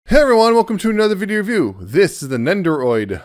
Hey everyone, welcome to another video review. This is the Nendoroid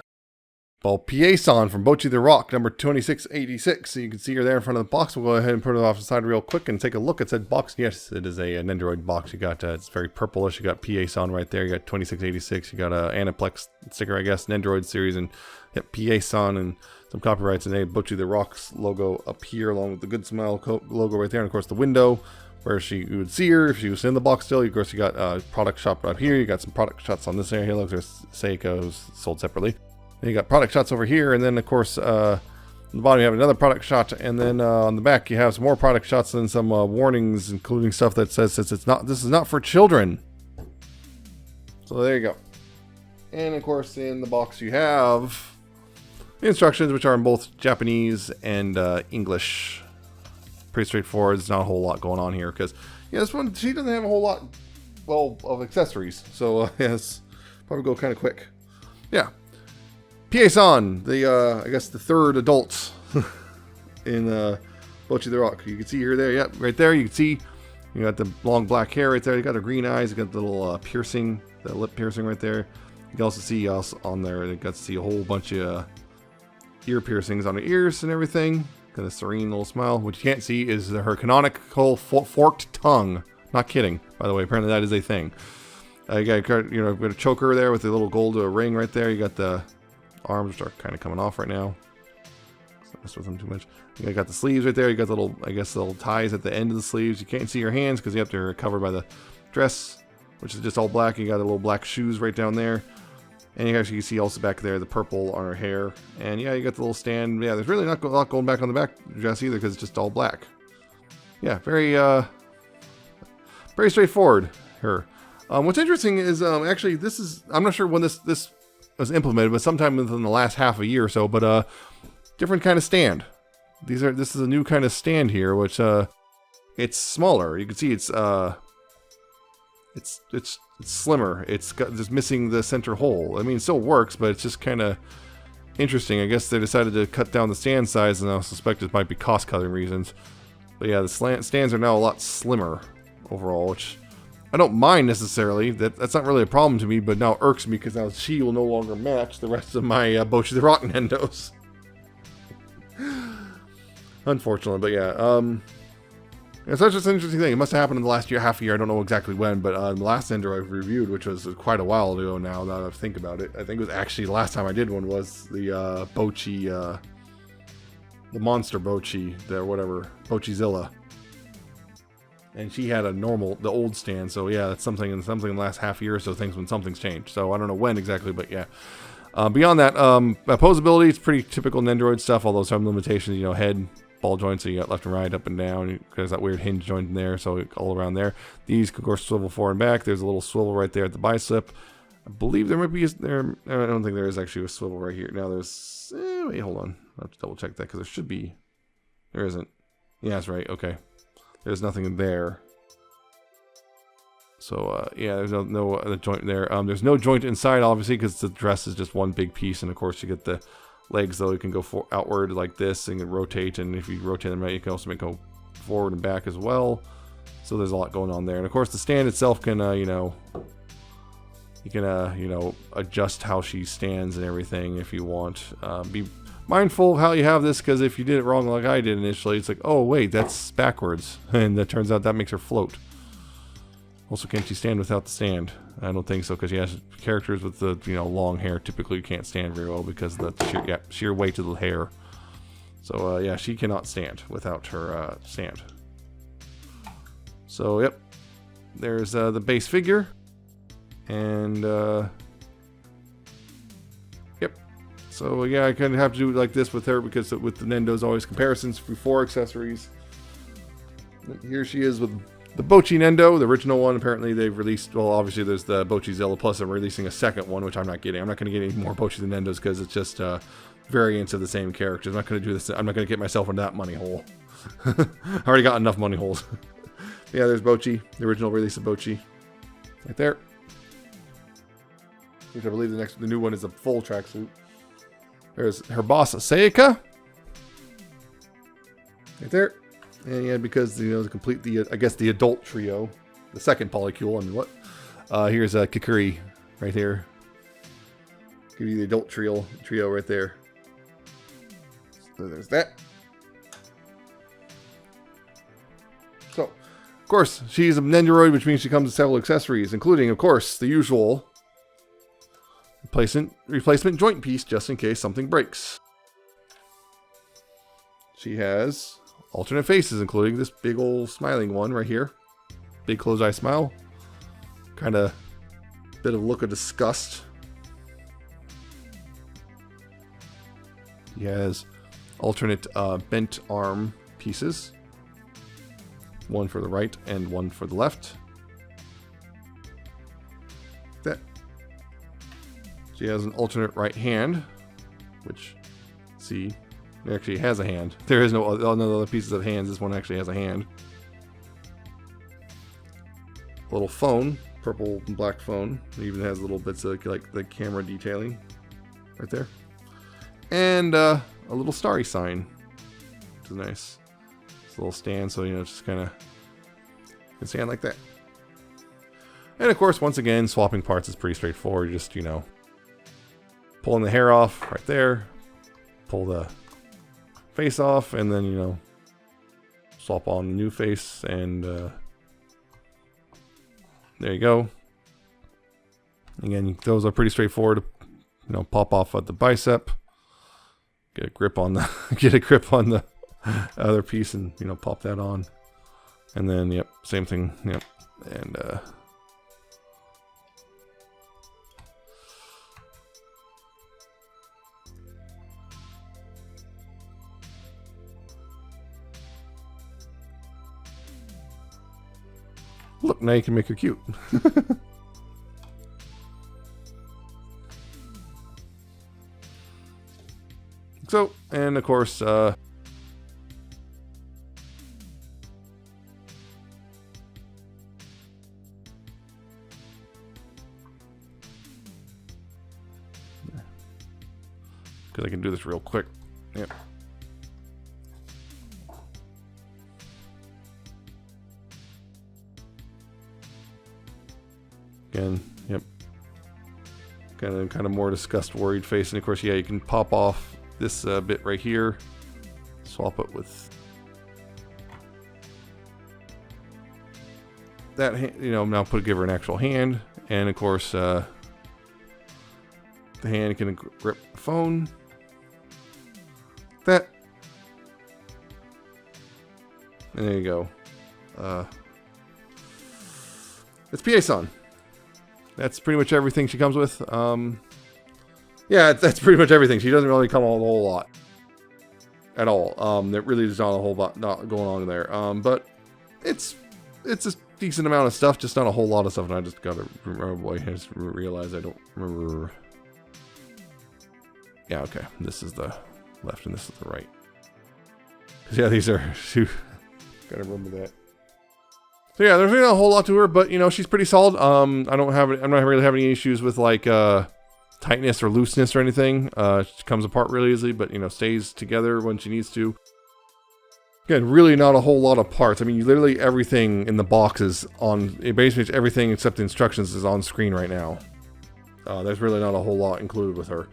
Bocchi from Bocchi the Rock, number 2686. So you can see her there in front of the box. We'll go ahead and put it off the side real quick and take a look at said box. Yes, it is a Nendoroid box. You got, it's very purplish. You got PA right there. You got 2686. You got a Aniplex sticker, I guess, Nendoroid series, and yep, PA and some copyrights, and a Bocchi the Rock's logo up here, along with the Good Smile logo right there, and of course the window where you would see her if she was in the box still. Of course, you got product shop right here. You got some product shots on this area here. Look, there's Seiko's sold separately. Then you got product shots over here, and then of course on the bottom you have another product shot, and then on the back you have some more product shots and some warnings, including stuff that says this is not for children. So there you go. And of course in the box you have the instructions, which are in both Japanese and English. Pretty straightforward. There's not a whole lot going on here because, yeah, this one, she doesn't have a whole lot, well, of accessories. So, yes, probably go kind of quick. Yeah. PA-san, I guess the third adult in Bocchi the Rock. You can see her there. Yep, right there. You can see you got the long black hair right there. You got her green eyes. You got the little piercing, the lip piercing right there. You can also see on there, you got to see a whole bunch of ear piercings on her ears and everything. Got a serene little smile. What you can't see is her canonical forked tongue. Not kidding, by the way. Apparently that is a thing. You got a choker there with a little gold ring right there. You got the arms, which are kind of coming off right now. Don't mess with them too much. You got the sleeves right there. You got the little, I guess, the little ties at the end of the sleeves. You can't see your hands because you have to cover by the dress, which is just all black. You got the little black shoes right down there. And you actually see also back there the purple on her hair. And yeah, you got the little stand. Yeah, there's really not a lot going back on the back dress either because it's just all black. Yeah, very straightforward, her. What's interesting is actually this is, I'm not sure when this was implemented, but sometime within the last half a year or so, but different kind of stand. This is a new kind of stand here, which it's smaller. You can see it's slimmer. It's just missing the center hole. I mean, it still works, but it's just kind of interesting. I guess they decided to cut down the stand size, and I suspect it might be cost-cutting reasons. But yeah, the stands are now a lot slimmer overall, which I don't mind necessarily. That's not really a problem to me, but now it irks me because now she will no longer match the rest of my Bocchi the Rock Nendos. Unfortunately, but yeah. It's such an interesting thing. It must have happened in the last half a year. I don't know exactly when, but the last Nendoroid I've reviewed, which was quite a while ago now that I think about it. I think it was actually the last time I did one was the Bocchi, the monster Bocchi, Bocchizilla. And she had the old stand. So yeah, that's something in the last half year or so, when something's changed. So I don't know when exactly, but yeah. Beyond that, posability, it's pretty typical Nendoroid stuff, although some limitations, head, ball joints, so you got left and right, up and down. There's that weird hinge joint in there, so all around there. These can, of course, swivel forward and back. There's a little swivel right there at the bicep. I believe there might be I don't think there is actually a swivel right here. Now there's, wait, hold on. I'll have to double check that because there should be. There isn't. Yeah, that's right. Okay. There's nothing in there. So yeah, there's no other joint there. There's no joint inside, obviously, because the dress is just one big piece, and of course you get the legs, though. You can go outward like this and rotate, and if you rotate them right, you can also make go forward and back as well. So there's a lot going on there, and of course the stand itself can you can adjust how she stands and everything if you want. Be mindful of how you have this, because if you did it wrong like I did initially, it's like, oh wait, that's backwards, and it turns out that makes her float. Also, can't she stand without the stand? I don't think so, because yeah, characters with the long hair typically can't stand very well because of the sheer weight of the hair. So yeah, she cannot stand without her stand. So yep, there's the base figure, and yep. So yeah, I kind of have to do it like this with her because with the Nendo's always comparisons before accessories. Here she is with the Bocchi Nendo, the original one. Apparently they've released, well, obviously there's the Bocchizilla, plus I'm releasing a second one, which I'm not getting. I'm not going to get any more Bocchi the Nendos because it's just variants of the same characters. I'm not going to do this. I'm not going to get myself into that money hole. I already got enough money holes. Yeah, there's Bocchi, the original release of Bocchi, right there. Which I believe the new one is a full tracksuit. There's her boss, Seika, right there. And yeah, because to complete the I guess the adult trio, the second polycule. I mean, what? Here's Kikuri right here. Give you the adult trio right there. So there's that. So, of course, she's a Nendoroid, which means she comes with several accessories, including, of course, the usual replacement joint piece, just in case something breaks. She has alternate faces, including this big old smiling one right here. Big closed eye smile. Kind of bit of look of disgust. He has alternate bent arm pieces. One for the right and one for the left. That. She has an alternate right hand, which, see, it actually has a hand. There is no other pieces of hands. This one actually has a hand. Little phone, purple and black phone. It even has little bits of like the camera detailing right there. And a little starry sign, which is nice. It's a little stand, so you know, just kind of can stand like that. And of course, once again, swapping parts is pretty straightforward. Just, you know, pulling the hair off right there, pull the face off, and then, you know, swap on the new face, and there you go. Again, those are pretty straightforward. You know, pop off at the bicep, get a grip on the other piece, and, you know, pop that on, and then yep, same thing, yep, and look, now you can make her cute. So, and of course, because I can do this real quick. Yep. Again, yep. Kind of more disgust, worried face, and of course, yeah, you can pop off this bit right here, swap it with that hand, you know, now give her an actual hand, and of course, the hand can grip the phone. That, and there you go. It's PA-san. That's pretty much everything she comes with. Yeah, that's pretty much everything. She doesn't really come a whole lot at all. There really is not a whole lot not going on there. But it's a decent amount of stuff, just not a whole lot of stuff. And I just got to remember. Boy, I just realized I don't remember. Yeah, okay. This is the left, and this is the right. Yeah, these are. Gotta remember that. So yeah, there's really not a whole lot to her, but you know, she's pretty solid. I'm not really having any issues with like tightness or looseness or anything. She comes apart really easily, but you know, stays together when she needs to. Again, really not a whole lot of parts. I mean, literally everything in the box is on, basically everything except the instructions is on screen right now. There's really not a whole lot included with her.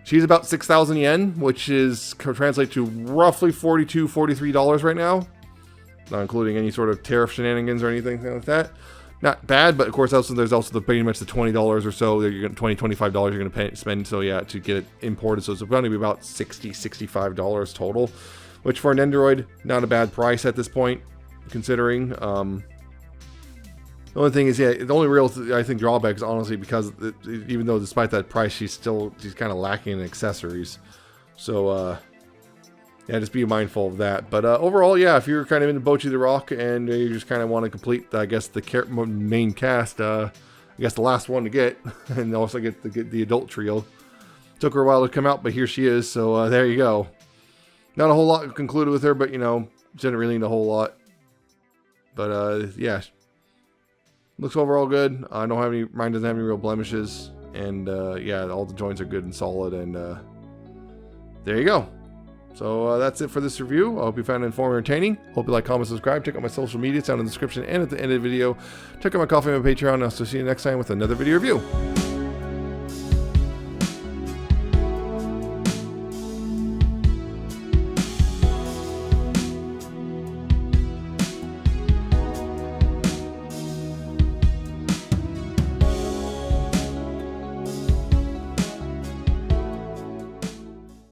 She's about 6,000 yen, which is translate to roughly $42, $43 right now. Not including any sort of tariff shenanigans or anything like that. Not bad, but of course also there's also pretty much the $20 or so that you're going to $25 you're going to spend. So yeah, to get it imported, so it's going to be about $60, $65 total, which for a Nendoroid, not a bad price at this point, considering. The only thing is, yeah, the only real I think drawback is honestly because even though despite that price, she's kind of lacking in accessories. So yeah, just be mindful of that. But overall, yeah, if you're kind of into Bocchi the Rock and you just kind of want to complete, I guess, the main cast, I guess the last one to get, and also get the adult trio. Took her a while to come out, but here she is. So there you go. Not a whole lot concluded with her, but you know, she didn't really need a whole lot. But yeah, looks overall good. I don't have any, mine doesn't have any real blemishes, and yeah, all the joints are good and solid, and there you go. So that's it for this review. I hope you found it informative and entertaining. Hope you like, comment, subscribe. Check out my social media. It's down in the description and at the end of the video. Check out my Coffee and my Patreon. I'll see you next time with another video review.